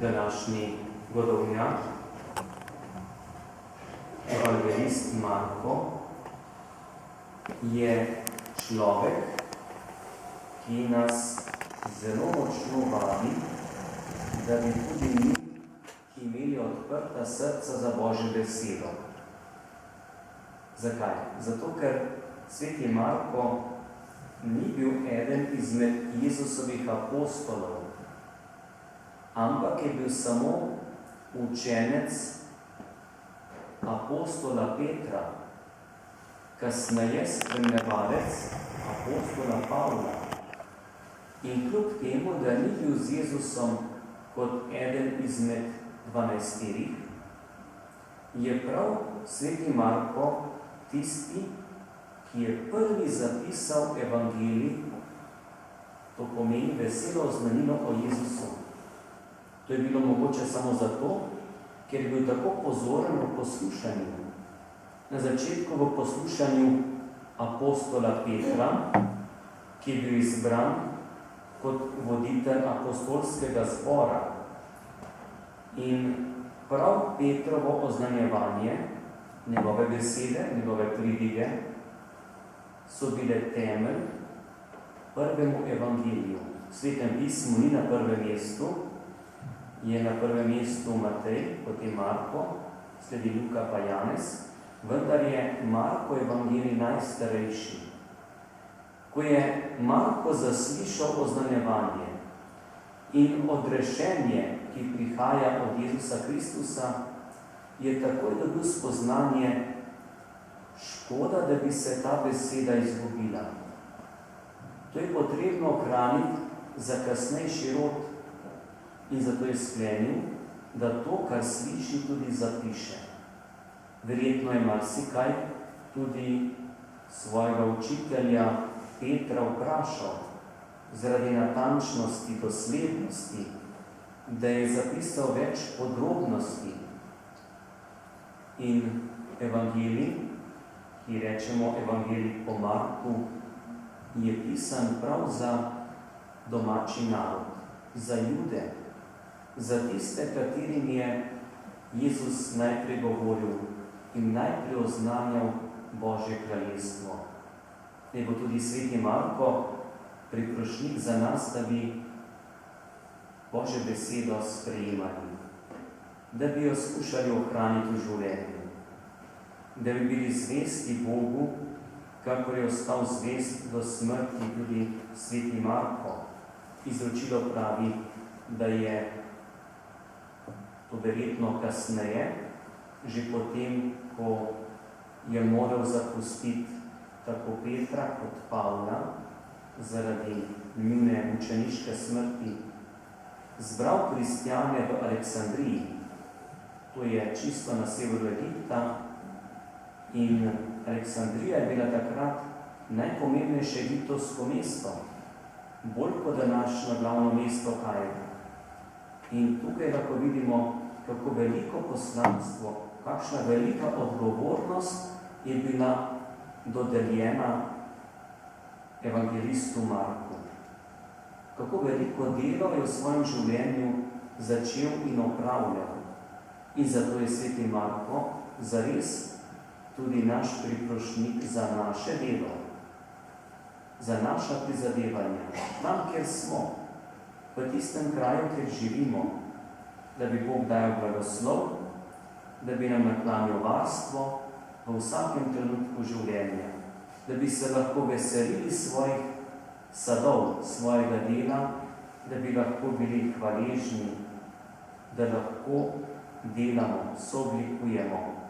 današnji godovnjak, evangelist Marko, je človek, ki nas zelo močno vabi, da bi tudi mi imeli odprta srca za Božjo besedo. Zakaj? Zato, ker sveti Marko ni bil eden izmed Jezusovih apostolov, ampak je bil samo učenec apostola Petra, kasneje spremljevalec apostola Pavla. In kljub temu, da ni bil z Jezusom kot eden izmed 12, je prav sveti Marko tisti, ki je prvi zapisal evangelij, to pomeni veselo oznanilo o Jezusu. To je bilo mogoče samo zato, ker je bil tako pozoren v poslušanju. Na začetku v poslušanju apostola Petra, ki je bil izbran kot voditelj apostolskega zbora. In prav Petrovo oznanjevanje, njegove besede, njegove pridige, so bile temelj prvemu evangeliju. V Svetem pismu ni na prvem mestu, je na prvem mestu Matej, potem Marko, sledi Luka pa Janez, vendar je Marko evangelij najstarejši. Ko je Marko zaslišal oznanjevanje in odrešenje, ki prihaja od Jezusa Kristusa, je takoj dobil spoznanje, škoda, da bi se ta beseda izgubila. To je potrebno ohraniti za kasnejši rod in zato je sklenil, da to, kar sliši, tudi zapiše. Verjetno je marsikaj tudi svojega učitelja Petra vprašal zaradi natančnosti, doslednosti, da je zapisal več podrobnosti. In evangelij, ki rečemo evangelij po Marku, je pisan prav za domači narod, za Jude, za tiste, katerim je Jezus najprej govoril in najprej oznanjal Božje kraljestvo. Naj bo tudi sveti Marko priprošnik za nas, da bi Božjo besedo sprejemali, da bi jo skušali ohraniti v življenju, da bi bili zvesti Bogu, kakor je ostal zvest do smrti tudi sveti Marko. Izročilo pravi, da je to verjetno kasneje, že potem, ko je moral zapustiti tako Petra kot Pavla zaradi njune mučeniške smrti, zbral kristjane v Aleksandriji, to je čisto na severu Egipta, in Aleksandrija je bila takrat najpomembnejše egiptovsko mesto, bolj kot današnje glavno mesto Kairo. In tukaj lahko vidimo, kako veliko poslanstvo, kakšna velika odgovornost je bila dodeljena evangelistu Marku. Kako veliko delo je v svojem življenju začel in opravljal. In zato je sveti Marko zares tudi naš priprošnik za naše delo, za naša prizadevanja, tam, kjer smo, v tistem kraju, kjer živimo, da bi Bog dajal blagoslov, da bi nam naklanil varstvo v vsakem trenutku življenja, da bi se lahko veselili svojih sadov, svojega dela, da bi lahko bili hvaležni, da lahko delamo, sooblikujemo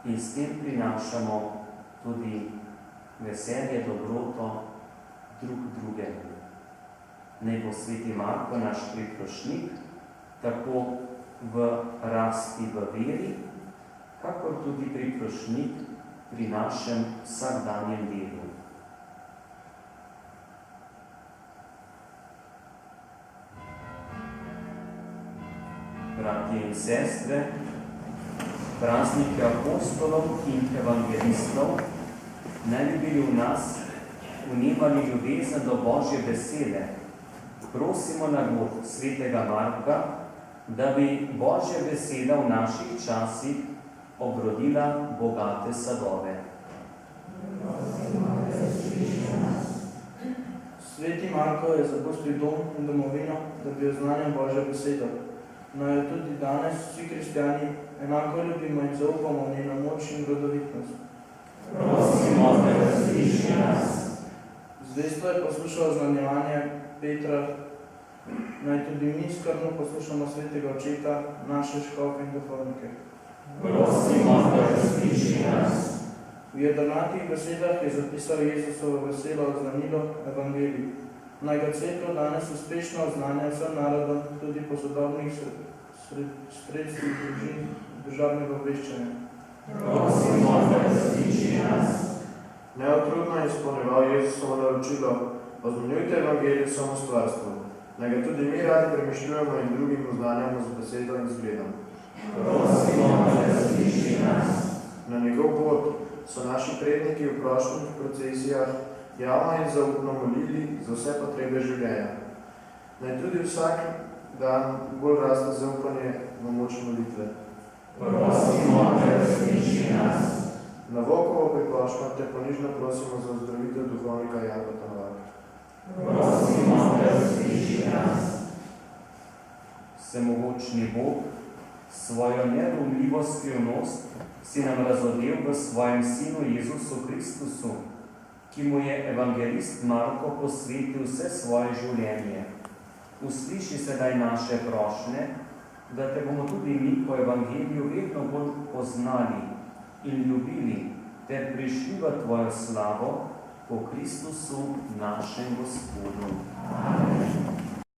in s tem prinašamo tudi veselje, dobroto drug drugemu. Naj bo sveti Marko naš priprošnik, tako v rasti v veri, kakor tudi priprošnik pri našem vsakdanjem delu. Bratje in sestre, prazniki apostolov in evangelistov naj bi bili v nas vnevali ljubezen do Božje besede. Prosimo nagrod svetega Marka, da bi Božja beseda v naših časih obrodila bogate sadove. Sveti Marko je zapustil dom in domovino, da bi oznanil Božjo besedo. Naj jo tudi danes vsi kristjani enako ljubimo in zaupamo v njeno moč in rodovitnost. Prosimo, da razliši nas. Zvesto je poslušal znanjevanje Petra, naj tudi mi skrbno poslušamo svetega očeta, naše škofe in duhovnike. Prosimo, da razliši nas. V jedrnatih besedah je zapisal Jezusovo veselo oznanilo evangelij. Naj ga cerkev danes uspešno oznanja vsem narodom, tudi po sodobnih sredstvih državnega obveščanja. Prosimo, da razliši nas. Neutrudno je izpolnjeval Jezusovo naročilo: oznanjujte evangelij vsemu stvarstvu. Naj ga tudi mi radi premišljujemo in drugim oznanjamo z besedo in zgledom. Prosimo, da razliši nas. Na njegov pot so naši predniki v prošnjih procesijah javno in zaupno molili za vse potrebe življenja. Naj tudi vsak dan bolj raste zaupanje v moč molitve. Prosimo, da razliši nas. Na Vokovo priplošno te ponižno prosimo za ozdravitev duhovnika Jagota Novaka. Prosimo, da razliši nas. Vsemogočni Bog, svojo nedoumljivo skrivnost si nam razodel v svojem Sinu Jezusu Kristusu, ki mu je evangelist Marko posvetil vse svoje življenje. Usliši sedaj naše prošnje, da te bomo tudi mi po evangeliju vedno bolj poznali in ljubili, ter prišli v tvojo slavo po Kristusu našem Gospodu. Amen.